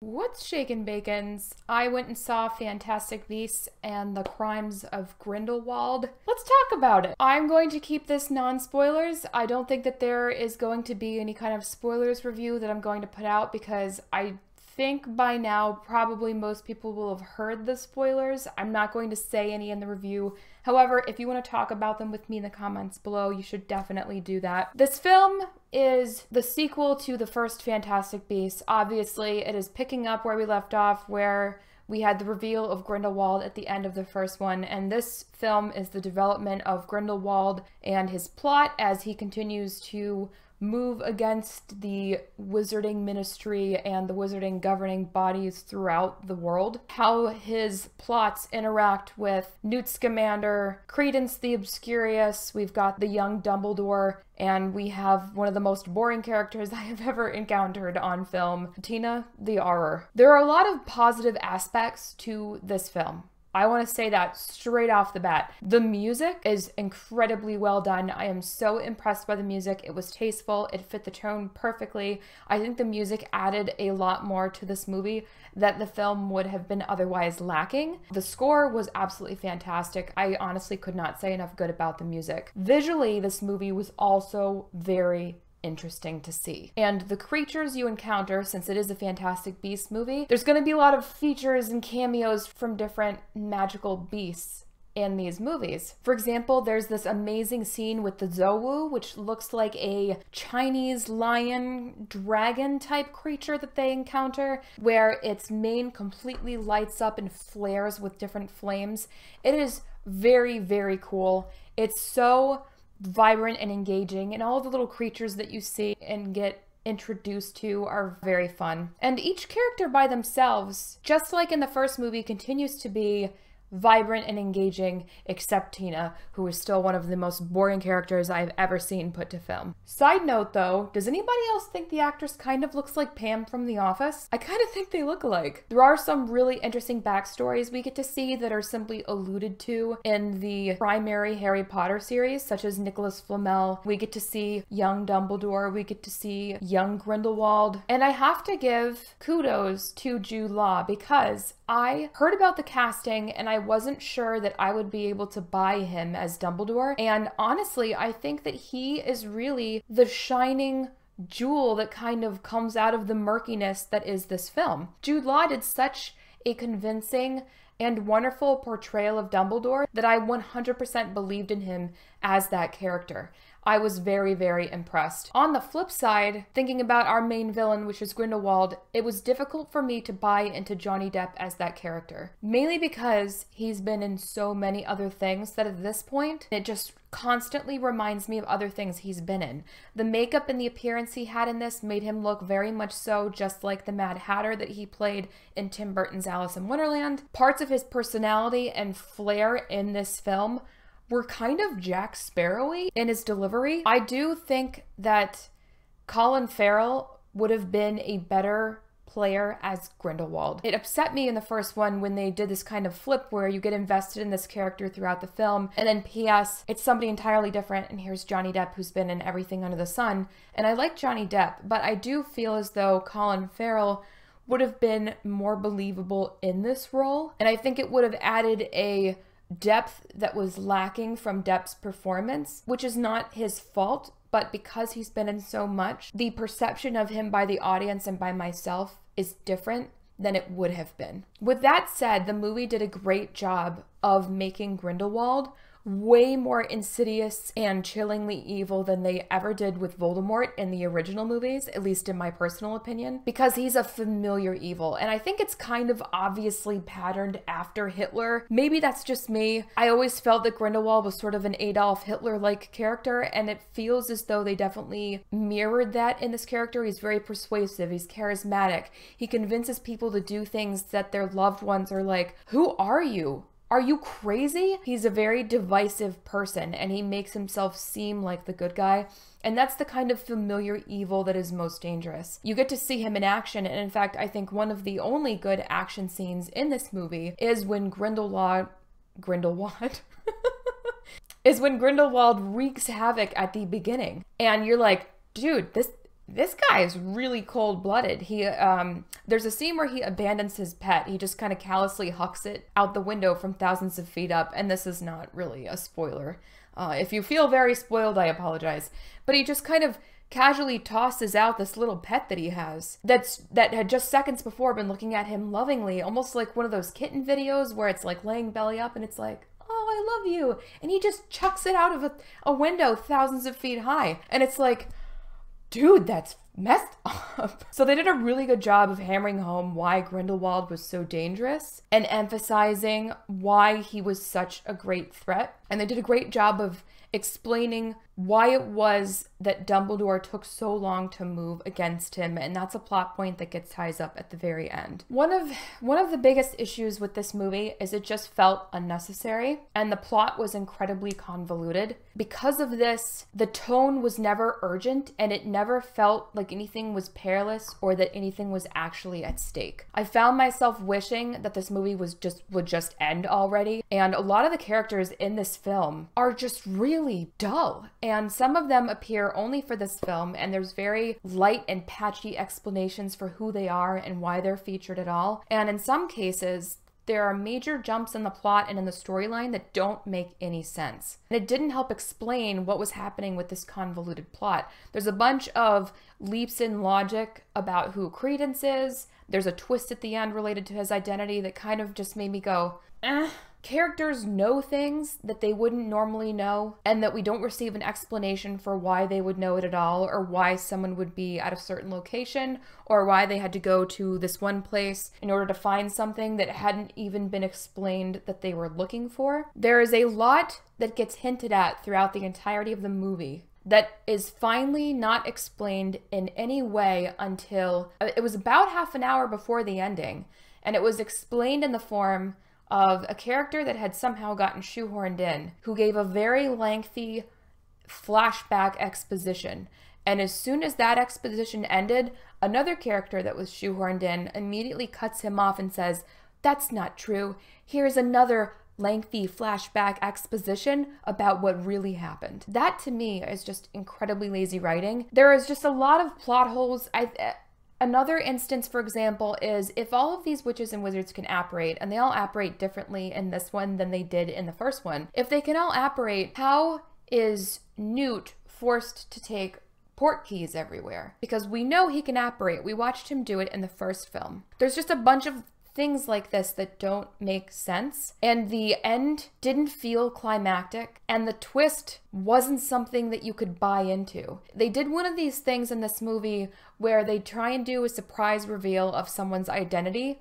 What's shakin' bacons? I went and saw Fantastic Beasts and the Crimes of Grindelwald. Let's talk about it. I'm going to keep this non-spoilers. I don't think that there is going to be any kind of spoilers review that I'm going to put out because I think by now probably most people will have heard the spoilers. I'm not going to say any in the review. However, if you want to talk about them with me in the comments below, you should definitely do that. This film is the sequel to the first Fantastic Beasts. Obviously, it is picking up where we left off, where we had the reveal of Grindelwald at the end of the first one, and this film is the development of Grindelwald and his plot as he continues to move against the wizarding ministry and the wizarding governing bodies throughout the world. How his plots interact with Newt Scamandar, Credence the Obscurious, we've got the young Dumbledore, and we have one of the most boring characters I have ever encountered on film, Tina the Auror. There are a lot of positive aspects to this film. I want to say that straight off the bat. The music is incredibly well done. I am so impressed by the music. It was tasteful. It fit the tone perfectly. I think the music added a lot more to this movie that the film would have been otherwise lacking. The score was absolutely fantastic. I honestly could not say enough good about the music. Visually, this movie was also very interesting to see. And the creatures you encounter, since it is a Fantastic Beasts movie, there's going to be a lot of features and cameos from different magical beasts in these movies. For example, there's this amazing scene with the Zowu, which looks like a Chinese lion dragon type creature that they encounter, where its mane completely lights up and flares with different flames. It is very, very cool. It's so vibrant and engaging, and all the little creatures that you see and get introduced to are very fun. And each character by themselves, just like in the first movie, continues to be vibrant and engaging, except Tina, who is still one of the most boring characters I've ever seen put to film. Side note though, does anybody else think the actress kind of looks like Pam from The Office? I kind of think they look alike. There are some really interesting backstories we get to see that are simply alluded to in the primary Harry Potter series, such as Nicholas Flamel. We get to see young Dumbledore, we get to see young Grindelwald, and I have to give kudos to Jude Law because I heard about the casting and I wasn't sure that I would be able to buy him as Dumbledore. And honestly, I think that he is really the shining jewel that kind of comes out of the murkiness that is this film. Jude Law did such a convincing and wonderful portrayal of Dumbledore that I 100% believed in him as that character. I was very, very impressed. On the flip side, thinking about our main villain, which is Grindelwald, it was difficult for me to buy into Johnny Depp as that character. Mainly because he's been in so many other things that at this point, it just constantly reminds me of other things he's been in. The makeup and the appearance he had in this made him look very much so just like the Mad Hatter that he played in Tim Burton's Alice in Wonderland. Parts of his personality and flair in this film were kind of Jack Sparrow-y in his delivery. I do think that Colin Farrell would have been a better player as Grindelwald. It upset me in the first one when they did this kind of flip where you get invested in this character throughout the film, and then P.S. it's somebody entirely different, and here's Johnny Depp who's been in everything under the sun. And I like Johnny Depp, but I do feel as though Colin Farrell would have been more believable in this role, and I think it would have added a depth that was lacking from Depp's performance, which is not his fault, but because he's been in so much, the perception of him by the audience and by myself is different than it would have been. With that said, the movie did a great job of making Grindelwald way more insidious and chillingly evil than they ever did with Voldemort in the original movies, at least in my personal opinion, because he's a familiar evil. And I think it's kind of obviously patterned after Hitler. Maybe that's just me. I always felt that Grindelwald was sort of an Adolf Hitler-like character, and it feels as though they definitely mirrored that in this character. He's very persuasive, he's charismatic, he convinces people to do things that their loved ones are like, "Who are you? Are you crazy?" He's a very divisive person, and he makes himself seem like the good guy. And that's the kind of familiar evil that is most dangerous. You get to see him in action, and in fact, I think one of the only good action scenes in this movie is when Grindelwald is when Grindelwald wreaks havoc at the beginning. And you're like, dude, this this guy is really cold-blooded. There's a scene where he abandons his pet. He just kind of callously hucks it out the window from thousands of feet up, and this is not really a spoiler. If you feel very spoiled, I apologize. But he just kind of casually tosses out this little pet that he has that had just seconds before been looking at him lovingly, almost like one of those kitten videos where it's like laying belly up and it's like, oh, I love you. And he just chucks it out of a window thousands of feet high. And it's like, dude, that's messed up. So they did a really good job of hammering home why Grindelwald was so dangerous and emphasizing why he was such a great threat. And they did a great job of explaining why it was that Dumbledore took so long to move against him, and that's a plot point that gets ties up at the very end. One of the biggest issues with this movie is it just felt unnecessary, and the plot was incredibly convoluted. Because of this, the tone was never urgent, and it never felt like anything was perilous or that anything was actually at stake. I found myself wishing that this movie would just end already, and a lot of the characters in this film are just really dull. And some of them appear only for this film, and there's very light and patchy explanations for who they are and why they're featured at all. And in some cases, there are major jumps in the plot and in the storyline that don't make any sense. And it didn't help explain what was happening with this convoluted plot. There's a bunch of leaps in logic about who Credence is. There's a twist at the end related to his identity that kind of just made me go, eh. Characters know things that they wouldn't normally know, and that we don't receive an explanation for why they would know it at all, or why someone would be at a certain location, or why they had to go to this one place in order to find something that hadn't even been explained that they were looking for. There is a lot that gets hinted at throughout the entirety of the movie that is finally not explained in any way until it was about half an hour before the ending, and it was explained in the form of a character that had somehow gotten shoehorned in, who gave a very lengthy flashback exposition. And as soon as that exposition ended, another character that was shoehorned in immediately cuts him off and says, "That's not true. Here's another lengthy flashback exposition about what really happened." That to me is just incredibly lazy writing. There is just a lot of plot holes. Another instance, for example, is if all of these witches and wizards can apparate, and they all apparate differently in this one than they did in the first one, if they can all apparate, how is Newt forced to take portkeys everywhere? Because we know he can apparate. We watched him do it in the first film. There's just a bunch of things like this that don't make sense, and the end didn't feel climactic, and the twist wasn't something that you could buy into. They did one of these things in this movie where they try and do a surprise reveal of someone's identity,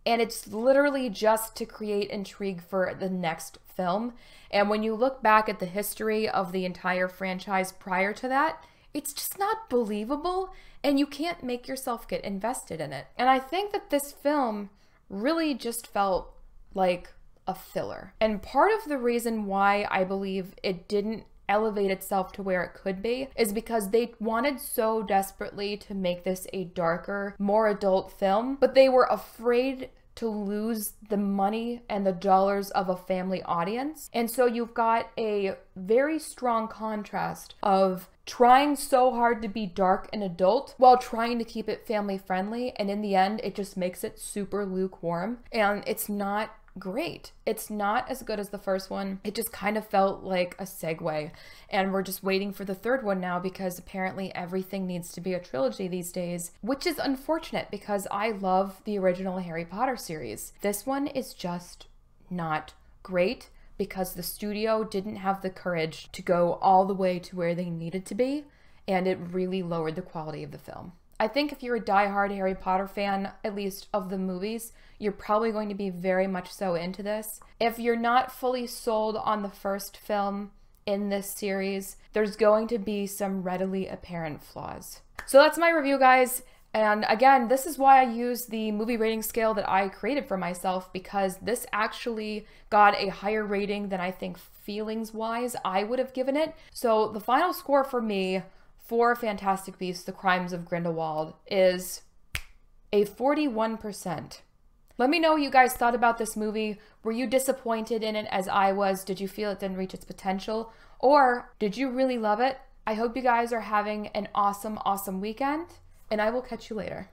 and it's literally just to create intrigue for the next film. And when you look back at the history of the entire franchise prior to that, it's just not believable, and you can't make yourself get invested in it. And I think that this film really just felt like a filler. And part of the reason why I believe it didn't elevate itself to where it could be is because they wanted so desperately to make this a darker, more adult film, but they were afraid to lose the money and the dollars of a family audience. And so you've got a very strong contrast of trying so hard to be dark and adult while trying to keep it family friendly, and in the end it just makes it super lukewarm, and it's not great. It's not as good as the first one. It just kind of felt like a segue, and we're just waiting for the third one now because apparently everything needs to be a trilogy these days, which is unfortunate because I love the original Harry Potter series. This one is just not great because the studio didn't have the courage to go all the way to where they needed to be, and it really lowered the quality of the film. I think if you're a diehard Harry Potter fan, at least of the movies, you're probably going to be very much so into this. If you're not fully sold on the first film in this series, there's going to be some readily apparent flaws. So that's my review, guys. And again, this is why I use the movie rating scale that I created for myself, because this actually got a higher rating than I think feelings-wise I would have given it. So the final score for me for Fantastic Beasts: The Crimes of Grindelwald is a 41%. Let me know what you guys thought about this movie. Were you disappointed in it as I was? Did you feel it didn't reach its potential? Or did you really love it? I hope you guys are having an awesome, awesome weekend, and I will catch you later.